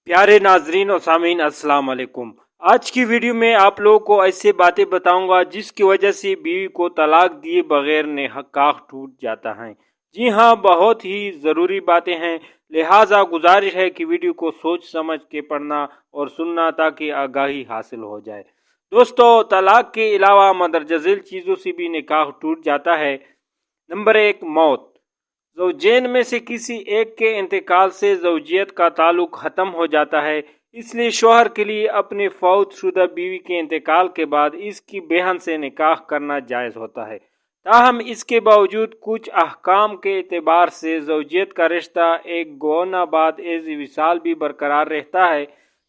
प्यारे नाजरीन और सामीन अस्सलाम वालेकुम। आज की वीडियो में आप लोगों को ऐसे बातें बताऊंगा जिसकी वजह से बीवी को तलाक दिए बगैर निकाह टूट जाता है। जी हाँ, बहुत ही ज़रूरी बातें हैं, लिहाजा गुजारिश है कि वीडियो को सोच समझ के पढ़ना और सुनना ताकि आगाही हासिल हो जाए। दोस्तों, तलाक के अलावा मंदरजा झैल चीज़ों से भी निकाह टूट जाता है। नंबर 1, मौत। ज़ौजैन में से किसी एक के इंतकाल से ज़ौजियत का ताल्लुक ख़त्म हो जाता है, इसलिए शौहर के लिए अपनी फौत शुदा बीवी के इंतकाल के बाद इसकी बहन से निकाह करना जायज़ होता है। ताहम इसके बावजूद कुछ अहकाम के एतबार से ज़ौजियत का रिश्ता एक गौना बाद एज़ विसाल भी बरकरार रहता है,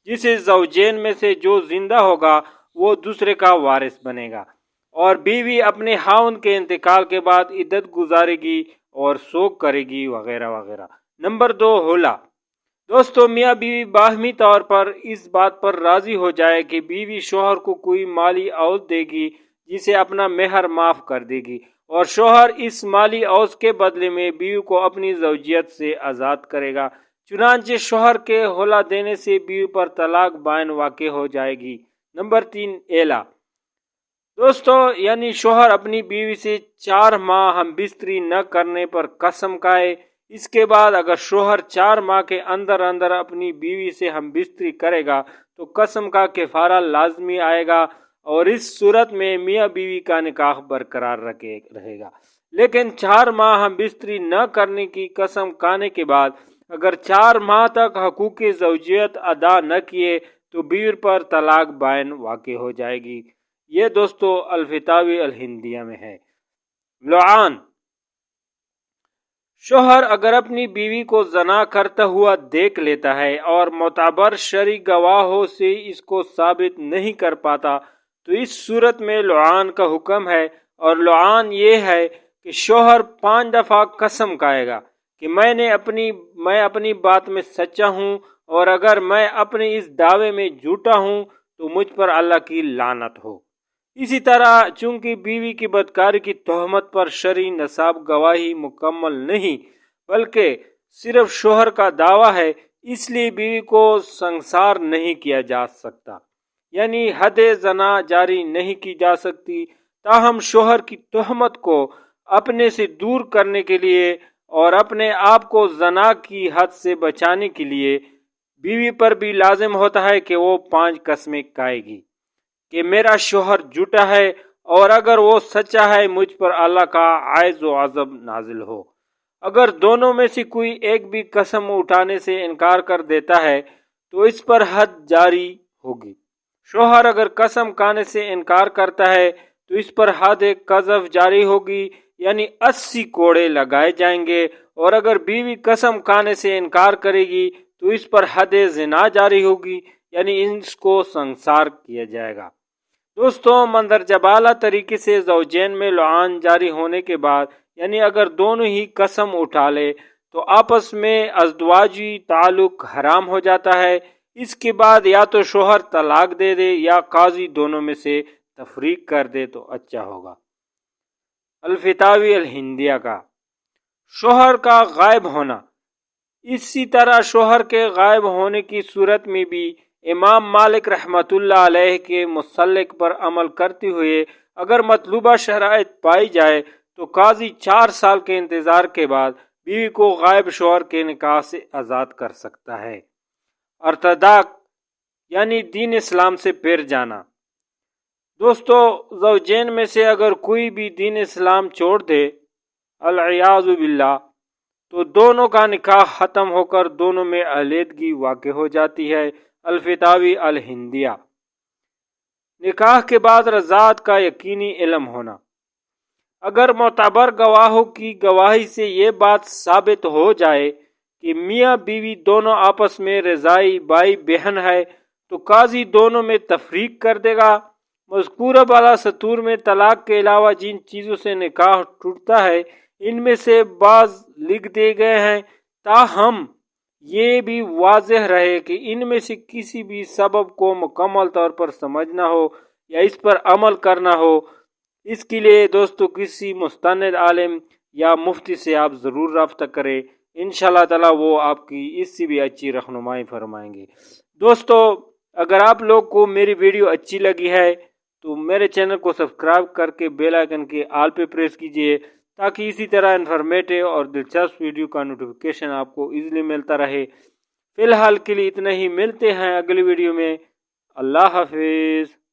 जिसे ज़ौजैन में से जो जिंदा होगा वो दूसरे का वारिस बनेगा और बीवी अपने खाउंद के इंतकाल के बाद इद्दत गुजारेगी और शोक करेगी वगैरह वगैरह। नंबर 2, होला। दोस्तों, मियाँ बीवी बाहमी तौर पर इस बात पर राजी हो जाए कि बीवी शोहर को कोई माली औज़ देगी जिसे अपना मेहर माफ़ कर देगी और शोहर इस माली औज़ के बदले में बीवी को अपनी ज़ौजियत से आज़ाद करेगा। चुनांचे शोहर के होला देने से बीवी पर तलाक बाइन वाक़ हो जाएगी। नंबर 3, एला। दोस्तों, यानी शोहर अपनी बीवी से 4 माह हम बिस्तरी न करने पर कसम खाए। इसके बाद अगर शोहर 4 माह के अंदर अंदर अपनी बीवी से हम बिस्तरी करेगा तो कसम का कफ़ारा लाजमी आएगा और इस सूरत में मियाँ बीवी का निकाह बरकरार रहेगा। लेकिन 4 माह हम बिस्तरी न करने की कसम खाने के बाद अगर 4 माह तक हकूक़ ज़ौजियत अदा न किए तो बीवी पर तलाक बाइन वाक़ हो जाएगी। ये दोस्तों अल-फ़तावी अल-हिंदिया में है। लुआन। शोहर अगर अपनी बीवी को ज़ना करता हुआ देख लेता है और मोतबर शरई गवाहों से इसको साबित नहीं कर पाता तो इस सूरत में लुआन का हुक्म है। और लुआन ये है कि शोहर 5 दफ़ा कसम खाएगा कि मैं अपनी बात में सच्चा हूँ और अगर मैं अपने इस दावे में झूठा हूँ तो मुझ पर अल्लाह की लानत हो। इसी तरह चूंकि बीवी की बदकारी की तोहमत पर शरई नसाब गवाही मुकम्मल नहीं बल्कि सिर्फ शोहर का दावा है, इसलिए बीवी को संसार नहीं किया जा सकता, यानी हद जना जारी नहीं की जा सकती। ताहम शोहर की तोहमत को अपने से दूर करने के लिए और अपने आप को जना की हद से बचाने के लिए बीवी पर भी लाजिम होता है कि वो 5 कस्में खाएगी कि मेरा शोहर झूठा है और अगर वो सच्चा है मुझ पर अल्लाह का आयज़ व अज़ब नाजिल हो। अगर दोनों में से कोई एक भी कसम उठाने से इनकार कर देता है तो इस पर हद जारी होगी। शोहर अगर कसम खाने से इनकार करता है तो इस पर हद कज़फ जारी होगी, यानी 80 कोड़े लगाए जाएंगे और अगर बीवी कसम खाने से इनकार करेगी तो इस पर हद ज़िना जारी होगी, यानी इसको संसार किया जाएगा। दोस्तों, मंदरजा बाला तरीके से ज़ौजैन में लुआन जारी होने के बाद, यानी अगर दोनों ही कसम उठा ले तो आपस में अज़दवाजी ताल्लुक हराम हो जाता है। इसके बाद या तो शोहर तलाक दे दे या काजी दोनों में से तफरीक कर दे तो अच्छा होगा। अल-फ़तावी अल-हिंदिया का शोहर का गायब होना। इसी तरह शोहर के गायब होने की सूरत में भी इमाम मालिक रहमतुल्लाह अलैह के मुसल्लक पर अमल करते हुए अगर मतलूबा शराइत पाई जाए तो काजी 4 साल के इंतज़ार के बाद बीवी को गायब शोहर के निकाह से आज़ाद कर सकता है। अर्तदाक यानी दीन इस्लाम से फिर जाना। दोस्तों, ज़ौजैन में से अगर कोई भी दीन इस्लाम छोड़ दे अल-इयाज़ु बिल्लाह तो दोनों का निकाह ख़त्म होकर दोनों में अलहदगी वाक़ हो जाती है। अल-फ़तावी अल-हिंदिया। निकाह के बाद रज़ात का यकीनी इल्म होना। अगर मोतबर गवाहों की गवाही से ये बात साबित हो जाए कि मियाँ बीवी दोनों आपस में रज़ाई भाई बहन है तो काजी दोनों में तफरीक कर देगा। मज़कूरा बाला सतूर में तलाक के अलावा जिन चीज़ों से निकाह टूटता है इनमें से बाज़ लिख दिए गए हैं, ताहम ये भी वाज़ेह रहे कि इनमें से किसी भी सबब को मुकम्मल तौर पर समझना हो या इस पर अमल करना हो। इसके लिए दोस्तों किसी मुस्तनद आलिम या मुफ्ती से आप ज़रूर रब्ता करें। انشاءاللہ تعالی وہ آپ کی اس سے بھی اچھی رہنمائی فرمائیں گے۔ دوستو، اگر آپ لوگ کو میری ویڈیو اچھی لگی ہے تو میرے چینل کو سبسکرائب کر کے بیل آئیکن کے آل پہ پریس کیجئے تاکہ اسی طرح انفارمیٹو اور دلچسپ ویڈیو کا نوٹیفیکیشن آپ کو ایزلی ملتا رہے۔ فی الحال کے لیے اتنا ہی، ملتے ہیں اگلی ویڈیو میں۔ اللہ حافظ۔